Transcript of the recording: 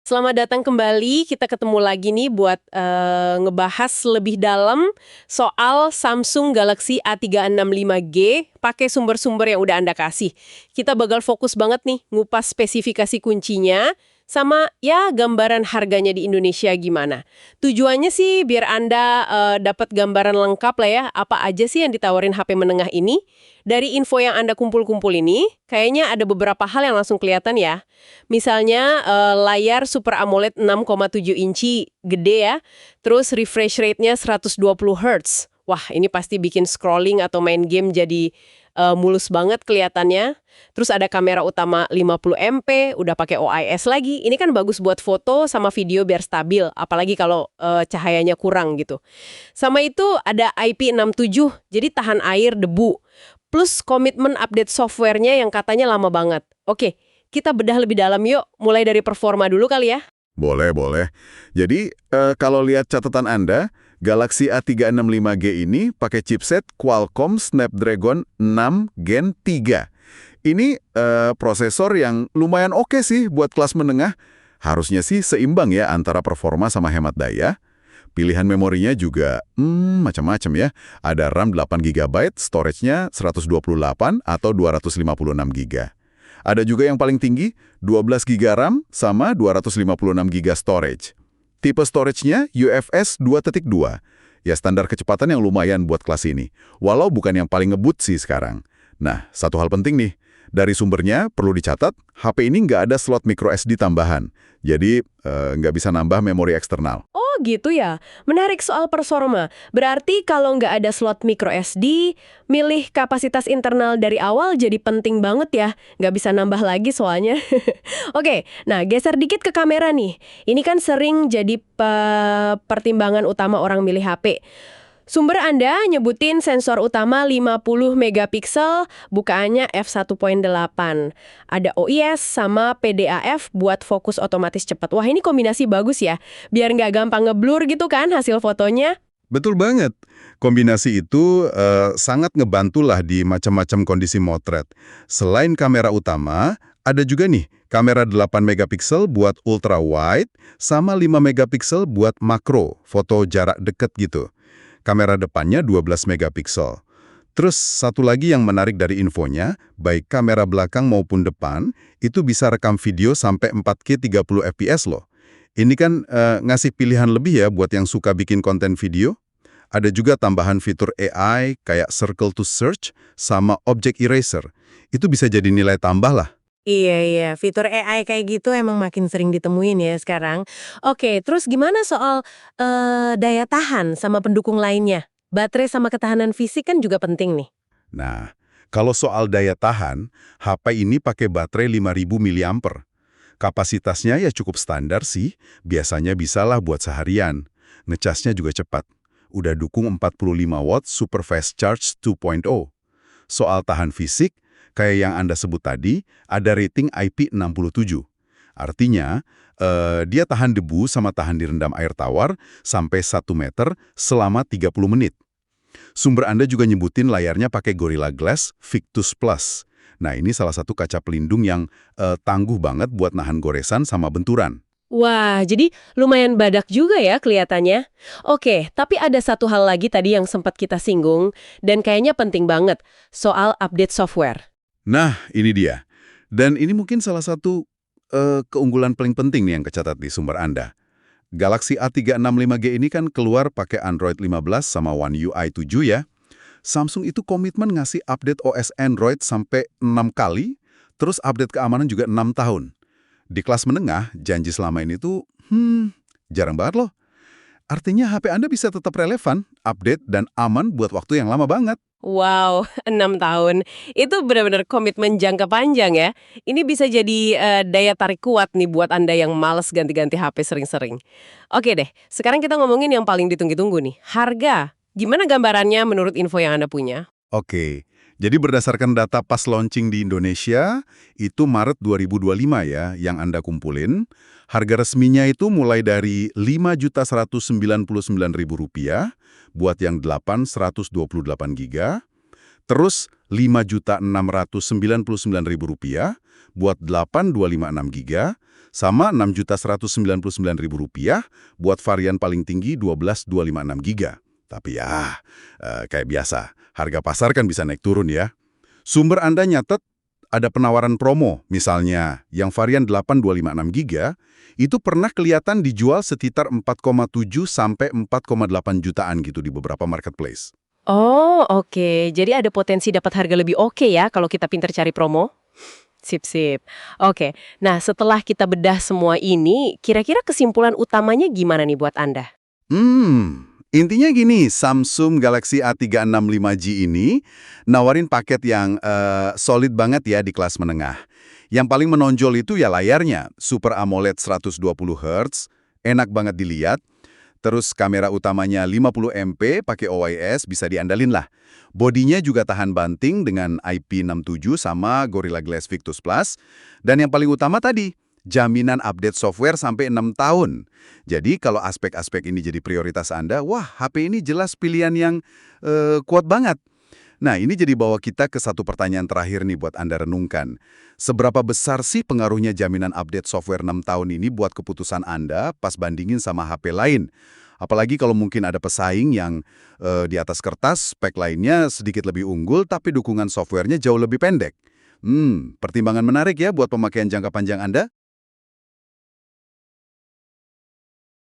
Selamat datang kembali, kita ketemu lagi nih buat ngebahas lebih dalam soal Samsung Galaxy A365G pakai sumber-sumber yang udah Anda kasih. Kita bakal fokus banget nih ngupas spesifikasi kuncinya, sama ya gambaran harganya di Indonesia gimana. Tujuannya sih biar Anda dapat gambaran lengkap lah ya, apa aja sih yang ditawarin HP menengah ini. Dari info yang Anda kumpul-kumpul ini, kayaknya ada beberapa hal yang langsung kelihatan ya. Misalnya layar Super AMOLED 6,7 inci, gede ya. Terus refresh rate-nya 120 Hz. Wah, ini pasti bikin scrolling atau main game jadi mulus banget kelihatannya. Terus ada kamera utama 50 MP, udah pakai OIS lagi. Ini kan bagus buat foto sama video biar stabil, apalagi kalau cahayanya kurang gitu. Sama itu ada IP67, jadi tahan air, debu. Plus komitmen update software-nya yang katanya lama banget. Oke, kita bedah lebih dalam yuk, mulai dari performa dulu kali ya. Boleh, boleh. Jadi, kalau lihat catatan Anda, Galaxy A365G ini pakai chipset Qualcomm Snapdragon 6 Gen 3. Ini prosesor yang lumayan oke sih buat kelas menengah. Harusnya sih seimbang ya antara performa sama hemat daya. Pilihan memorinya juga macam-macam ya. Ada RAM 8 GB, storage-nya 128 atau 256 GB. Ada juga yang paling tinggi, 12 GB RAM sama 256 GB storage. Tipe storage-nya UFS 2.2. Ya standar kecepatan yang lumayan buat kelas ini. Walau bukan yang paling ngebut sih sekarang. Nah, satu hal penting nih. Dari sumbernya perlu dicatat, HP ini nggak ada slot micro SD tambahan. Jadi, nggak bisa nambah memori eksternal. Oh gitu ya, menarik soal performa. Berarti kalau nggak ada slot micro SD, milih kapasitas internal dari awal jadi penting banget ya. Nggak bisa nambah lagi soalnya. Oke, nah geser dikit ke kamera nih. Ini kan sering jadi pertimbangan utama orang milih HP. Sumber Anda nyebutin sensor utama 50 megapiksel, bukaannya f1.8. Ada OIS sama PDAF buat fokus otomatis cepat. Wah ini kombinasi bagus ya, biar nggak gampang ngeblur gitu kan hasil fotonya. Betul banget. Kombinasi itu sangat ngebantulah di macam-macam kondisi motret. Selain kamera utama, ada juga nih kamera 8 megapiksel buat ultra wide sama 5 megapiksel buat makro, foto jarak dekat gitu. Kamera depannya 12 megapiksel. Terus satu lagi yang menarik dari infonya, baik kamera belakang maupun depan, itu bisa rekam video sampai 4K 30 fps loh. Ini kan ngasih pilihan lebih ya buat yang suka bikin konten video. Ada juga tambahan fitur AI kayak Circle to Search sama Object Eraser. Itu bisa jadi nilai tambah lah. Iya, fitur AI kayak gitu emang makin sering ditemuin ya sekarang. Oke, terus gimana soal daya tahan sama pendukung lainnya? Baterai sama ketahanan fisik kan juga penting nih. Nah, kalau soal daya tahan, HP ini pakai baterai 5000 mAh. Kapasitasnya ya cukup standar sih, biasanya bisalah buat seharian. Ngecasnya juga cepat. Udah dukung 45 watt Super Fast Charge 2.0. Soal tahan fisik, kayak yang Anda sebut tadi, ada rating IP67. Artinya, dia tahan debu sama tahan direndam air tawar sampai 1 meter selama 30 menit. Sumber Anda juga nyebutin layarnya pakai Gorilla Glass Victus Plus. Nah, ini salah satu kaca pelindung yang tangguh banget buat nahan goresan sama benturan. Wah, jadi lumayan badak juga ya kelihatannya. Oke, tapi ada satu hal lagi tadi yang sempat kita singgung, dan kayaknya penting banget, soal update software. Nah, ini dia. Dan ini mungkin salah satu keunggulan paling penting nih yang kecatat di sumber Anda. Galaxy A365G ini kan keluar pakai Android 15 sama One UI 7 ya. Samsung itu komitmen ngasih update OS Android sampai 6 kali, terus update keamanan juga 6 tahun. Di kelas menengah, janji selama ini tuh, jarang banget loh. Artinya HP Anda bisa tetap relevan, update, dan aman buat waktu yang lama banget. Wow, 6 tahun. Itu benar-benar komitmen jangka panjang ya. Ini bisa jadi daya tarik kuat nih buat Anda yang males ganti-ganti HP sering-sering. Oke deh, sekarang kita ngomongin yang paling ditunggu-tunggu nih. Harga. Gimana gambarannya menurut info yang Anda punya? Oke, jadi berdasarkan data pas launching di Indonesia, itu Maret 2025 ya yang Anda kumpulin. Harga resminya itu mulai dari Rp5.199.000 buat yang 8 128 GB, terus Rp5.699.000 buat 8 256 GB, sama Rp6.199.000 buat varian paling tinggi 12.256 GB. Tapi ya, kayak biasa, harga pasar kan bisa naik turun ya. Sumber Anda nyatet ada penawaran promo, misalnya yang varian 8.256 GB, itu pernah kelihatan dijual sekitar 4,7 sampai 4,8 jutaan gitu di beberapa marketplace. Oh, oke. Jadi ada potensi dapat harga lebih oke ya kalau kita pintar cari promo? Sip, sip. Oke. Nah, setelah kita bedah semua ini, kira-kira kesimpulan utamanya gimana nih buat Anda? Intinya gini, Samsung Galaxy A365G ini nawarin paket yang solid banget ya di kelas menengah. Yang paling menonjol itu ya layarnya, Super AMOLED 120 Hz, enak banget dilihat. Terus kamera utamanya 50 MP pakai OIS bisa diandalin lah. Bodinya juga tahan banting dengan IP67 sama Gorilla Glass Victus Plus. Dan yang paling utama tadi, jaminan update software sampai 6 tahun. Jadi kalau aspek-aspek ini jadi prioritas Anda, wah HP ini jelas pilihan yang kuat banget. Nah, ini jadi bawa kita ke satu pertanyaan terakhir nih buat Anda renungkan. Seberapa besar sih pengaruhnya jaminan update software 6 tahun ini buat keputusan Anda pas bandingin sama HP lain? Apalagi kalau mungkin ada pesaing yang di atas kertas, spek lainnya sedikit lebih unggul tapi dukungan softwarenya jauh lebih pendek. Pertimbangan menarik ya buat pemakaian jangka panjang Anda?